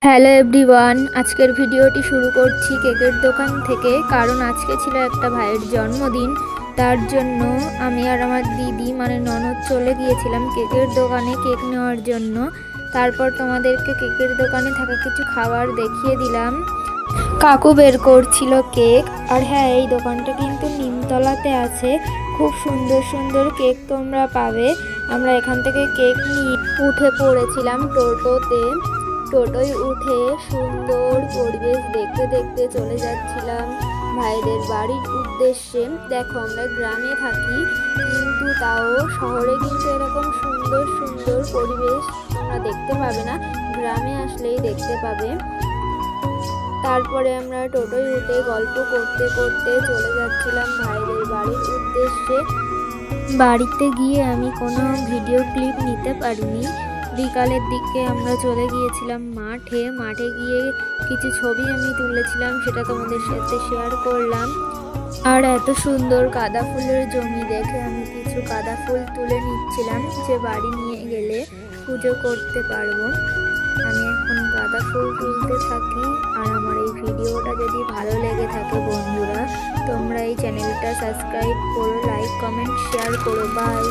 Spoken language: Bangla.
হ্যালো এভরিওয়ান, আজকের ভিডিওটি শুরু করছি কেকের দোকান থেকে। কারণ আজকে ছিল একটা ভাইয়ের জন্মদিন। তার জন্য আমি আর আমার দিদি মানে ননদ চলে গিয়েছিলাম কেকের দোকানে কেক নেওয়ার জন্য। তারপর তোমাদেরকে কেকের দোকানে থাকা কিছু খাবার দেখিয়ে দিলাম। কাকু বের করছিল কেক। আর হ্যাঁ, এই দোকানটা কিন্তু নিমতলাতে আছে। খুব সুন্দর সুন্দর কেক তোমরা পাবে। আমরা এখান থেকে কেক নিয়ে উঠে পড়েছিলাম টোটোয় উঠে সুন্দর পরিবেশ দেখতে দেখতে চলে যাচ্ছিলাম ভাইদের বাড়ির উদ্দেশ্যে। দেখো, আমরা গ্রামে থাকি কিন্তু তাও শহরে কিন্তু এরকম সুন্দর সুন্দর পরিবেশ তোমরা দেখতে পাবে না, গ্রামে আসলেই দেখতে পাবে। তারপরে আমরা টোটোয় উঠে গল্প করতে করতে চলে যাচ্ছিলাম ভাইদের বাড়ির উদ্দেশ্যে। বাড়িতে গিয়ে আমি কোনো ভিডিও ক্লিপ নিতে পারিনি। বিকালের দিকে আমরা চলে গিয়েছিলাম মাঠে গিয়ে কিছু ছবি আমি তুলেছিলাম, সেটা তোমাদের সাথে শেয়ার করলাম। আর এত সুন্দর গাঁদা ফুলের জমি দেখে আমি কিছু গাঁদা ফুল তুলে নিচ্ছিলাম, যে বাড়ি নিয়ে গেলে পুজো করতে পারবো। আমি এখন গাঁদা ফুল তুলতে থাকি। আর আমার এই ভিডিওটা যদি ভালো লেগে থাকে বন্ধুরা, তোমরা এই চ্যানেলটা সাবস্ক্রাইব করো, লাইক কমেন্ট শেয়ার করো। বাই।